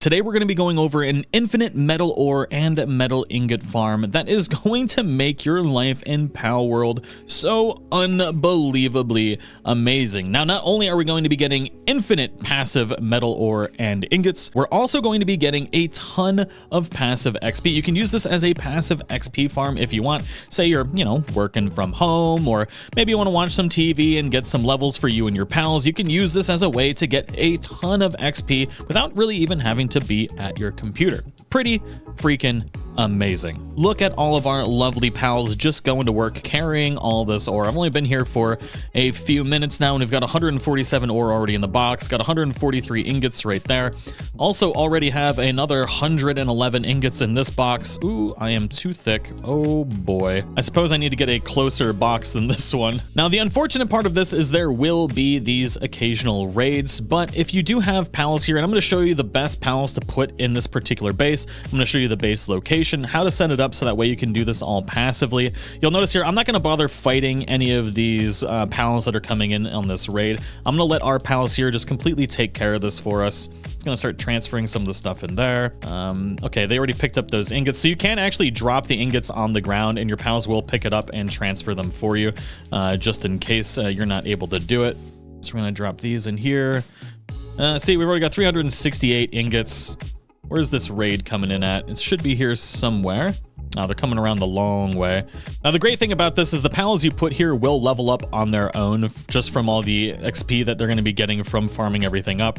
Today we're going to be going over an infinite metal ore and metal ingot farm that is going to make your life in Palworld so unbelievably amazing. Now, not only are we going to be getting infinite passive metal ore and ingots, we're also going to be getting a ton of passive XP. You can use this as a passive XP farm if you want. Say you're, working from home, or maybe you want to watch some TV and get some levels for you and your pals. You can use this as a way to get a ton of XP without really even having to be at your computer. Pretty freaking amazing. Look at all of our lovely pals just going to work carrying all this ore. I've only been here for a few minutes now, and we've got 147 ore already in the box, got 143 ingots right there. Also already have another 111 ingots in this box. Ooh, I am too thick. Oh boy. I suppose I need to get a closer box than this one. Now, the unfortunate part of this is there will be these occasional raids, but if you do have pals here, and I'm going to show you the best pals to put in this particular base. I'm going to show you the base location, how to set it up so that way you can do this all passively. You'll notice here, I'm not going to bother fighting any of these pals that are coming in on this raid. I'm going to let our pals here just completely take care of this for us. It's going to start transferring some of the stuff in there. Okay, they already picked up those ingots. So you can actually drop the ingots on the ground and your pals will pick it up and transfer them for you, just in case you're not able to do it. So we're going to drop these in here. See, we've already got 368 ingots. Where's this raid coming in at? It should be here somewhere. Oh, they're coming around the long way. Now, the great thing about this is the pals you put here will level up on their own just from all the XP that they're going to be getting from farming everything up.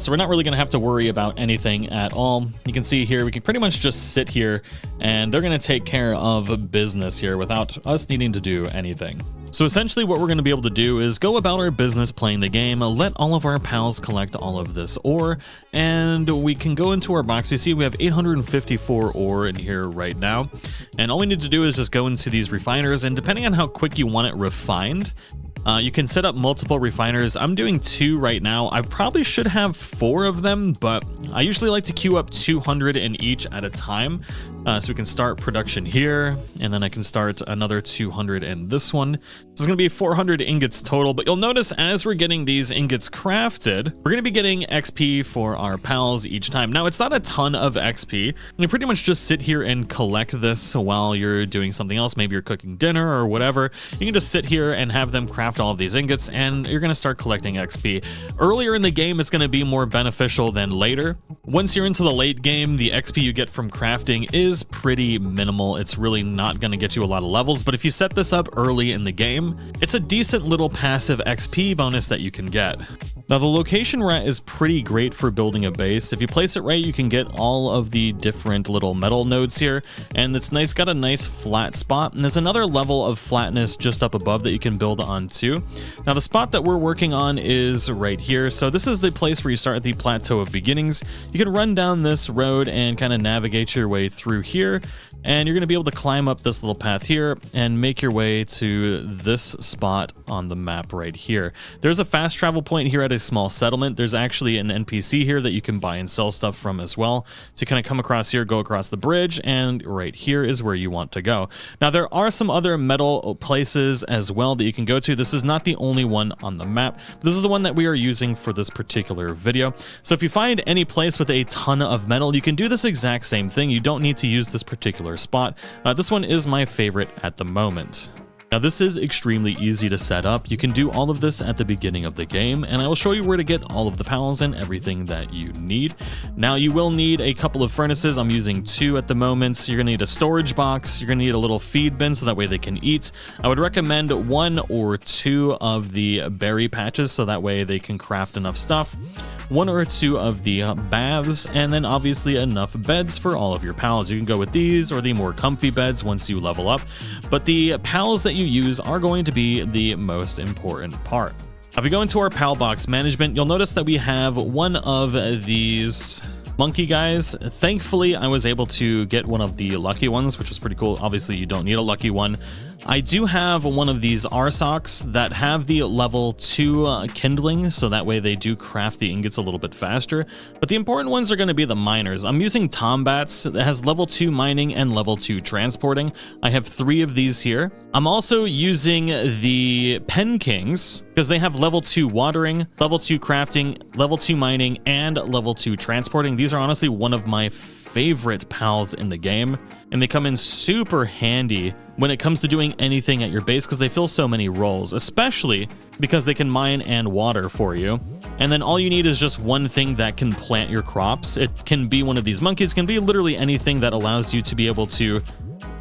So we're not really going to have to worry about anything at all. You can see here, we can pretty much just sit here and they're going to take care of business here without us needing to do anything. So essentially what we're going to be able to do is go about our business playing the game, let all of our pals collect all of this ore, and we can go into our box. We see we have 854 ore in here right now, and all we need to do is just go into these refiners, and depending on how quick you want it refined, you can set up multiple refiners. I'm doing 2 right now. I probably should have 4 of them, but I usually like to queue up 200 in each at a time. So we can start production here, and then I can start another 200 in this one. So it's going to be 400 ingots total, but you'll notice as we're getting these ingots crafted, we're going to be getting XP for our pals each time. Now, it's not a ton of XP. You pretty much just sit here and collect this while you're doing something else. Maybe you're cooking dinner or whatever. You can just sit here and have them craft all of these ingots, and you're going to start collecting XP. Earlier in the game, it's going to be more beneficial than later. Once you're into the late game, the XP you get from crafting is pretty minimal. It's really not going to get you a lot of levels, but if you set this up early in the game, it's a decent little passive XP bonus that you can get. Now, the location we're at is pretty great for building a base. If you place it right, you can get all of the different little metal nodes here, and it's nice, got a nice flat spot, and there's another level of flatness just up above that you can build on too. Now, the spot that we're working on is right here. So this is the place where you start at the plateau of beginnings. You can run down this road and kind of navigate your way through here, and you're going to be able to climb up this little path here and make your way to this spot on the map right here. There's a fast travel point here at a small settlement. There's actually an NPC here that you can buy and sell stuff from as well. So you kind of come across here, go across the bridge, and right here is where you want to go. Now, there are some other metal places as well that you can go to. This is not the only one on the map. This is the one that we are using for this particular video. So if you find any place with a ton of metal, you can do this exact same thing. You don't need to use this particular spot. This one is my favorite at the moment. Now, this is extremely easy to set up. You can do all of this at the beginning of the game, and I will show you where to get all of the pals and everything that you need. Now, you will need a couple of furnaces. I'm using 2 at the moment. So you're going to need a storage box. You're going to need a little feed bin so that way they can eat. I would recommend 1 or 2 of the berry patches so that way they can craft enough stuff. 1 or 2 of the baths, and then obviously enough beds for all of your pals. You can go with these or the more comfy beds once you level up, but the pals that you use are going to be the most important part. If we go into our pal box management, you'll notice that we have one of these monkey guys. Thankfully, I was able to get one of the lucky ones, which was pretty cool. Obviously, you don't need a lucky one. I do have one of these R socks that have the level 2 kindling, so that way they do craft the ingots a little bit faster. But the important ones are going to be the miners. I'm using Tombats that has level 2 mining and level 2 transporting. I have 3 of these here. I'm also using the Pen Kings because they have level 2 watering, level 2 crafting, level 2 mining, and level 2 transporting. These are honestly one of my favorite pals in the game, and they come in super handy when it comes to doing anything at your base because they fill so many roles, especially because they can mine and water for you. And then all you need is just one thing that can plant your crops. It can be one of these monkeys, can be literally anything that allows you to be able to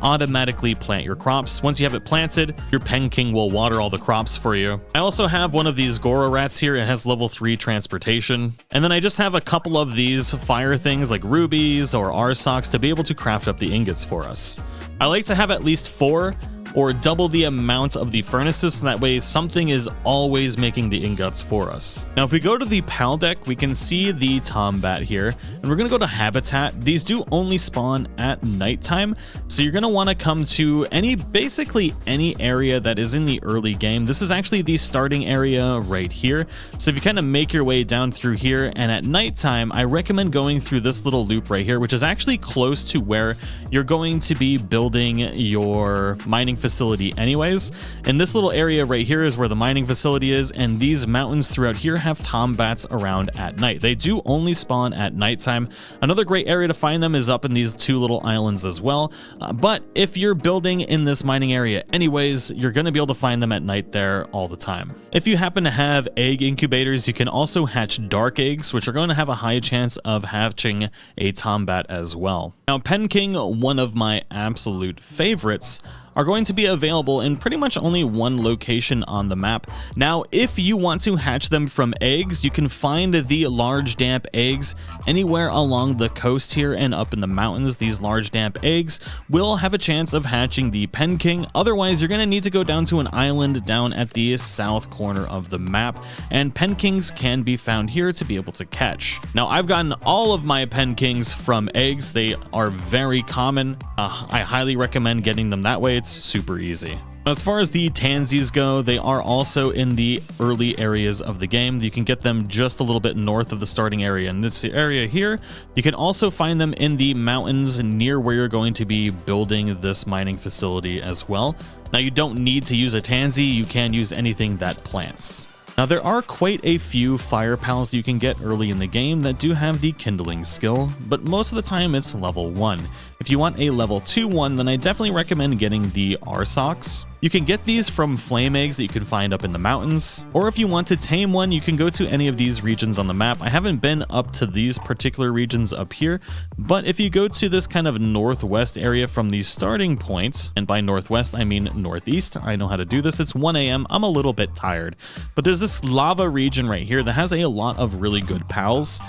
automatically plant your crops. Once you have it planted, your Pen King will water all the crops for you. I also have one of these Goro rats here. It has level 3 transportation. And then I just have a couple of these fire things like rubies or R socks to be able to craft up the ingots for us. I like to have at least 4 or double the amount of the furnaces, so that way something is always making the ingots for us. Now, if we go to the PAL deck, we can see the Tombat here, and we're gonna go to Habitat. These do only spawn at nighttime, so you're gonna wanna come to basically any area that is in the early game. This is actually the starting area right here. So if you kind of make your way down through here, and at nighttime, I recommend going through this little loop right here, which is actually close to where you're going to be building your mining facility anyways. And this little area right here is where the mining facility is, and these mountains throughout here have Tombats around at night. They do only spawn at nighttime. Another great area to find them is up in these 2 little islands as well, but if you're building in this mining area anyways, you're going to be able to find them at night there all the time. If you happen to have egg incubators, you can also hatch dark eggs, which are going to have a high chance of hatching a Tombat as well. Now, Pen King, one of my absolute favorites, are going to be available in pretty much only one location on the map. Now, if you want to hatch them from eggs, you can find the large damp eggs anywhere along the coast here and up in the mountains. These large damp eggs will have a chance of hatching the Pen King. Otherwise, you're going to need to go down to an island down at the south corner of the map, and Pen Kings can be found here to be able to catch. Now, I've gotten all of my Pen Kings from eggs. They are very common. I highly recommend getting them that way. It's super easy. As far as the Tansies go, they are also in the early areas of the game. You can get them just a little bit north of the starting area. In this area here, you can also find them in the mountains near where you're going to be building this mining facility as well. Now, you don't need to use a Tansy. You can use anything that plants. Now, there are quite a few fire pals that you can get early in the game that do have the kindling skill, but most of the time it's level 1. If you want a level 2 one, then I definitely recommend getting the R socks. You can get these from flame eggs that you can find up in the mountains, or if you want to tame one, you can go to any of these regions on the map. I haven't been up to these particular regions up here, but if you go to this kind of northwest area from these starting points, and by northwest I mean northeast, I know how to do this. It's 1 a.m. I'm a little bit tired, but there's this lava region right here that has a lot of really good pals.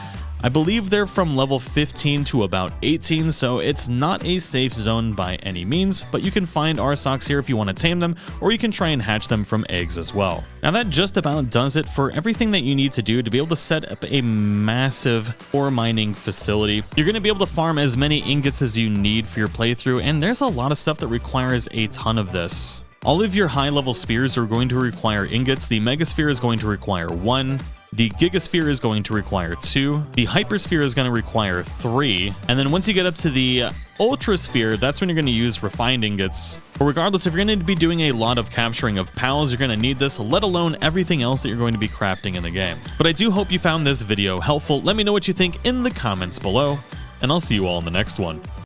I believe they're from level 15 to about 18, so it's not a safe zone by any means, but you can find R socks here if you want to tame them, or you can try and hatch them from eggs as well. Now, that just about does it for everything that you need to do to be able to set up a massive ore mining facility. You're going to be able to farm as many ingots as you need for your playthrough, and there's a lot of stuff that requires a ton of this. All of your high-level spheres are going to require ingots. The Megasphere is going to require 1. The Gigasphere is going to require 2. The Hypersphere is going to require 3. And then once you get up to the Ultrasphere, that's when you're going to use refined ingots. But regardless, if you're going to be doing a lot of capturing of pals, you're going to need this, let alone everything else that you're going to be crafting in the game. But I do hope you found this video helpful. Let me know what you think in the comments below, and I'll see you all in the next one.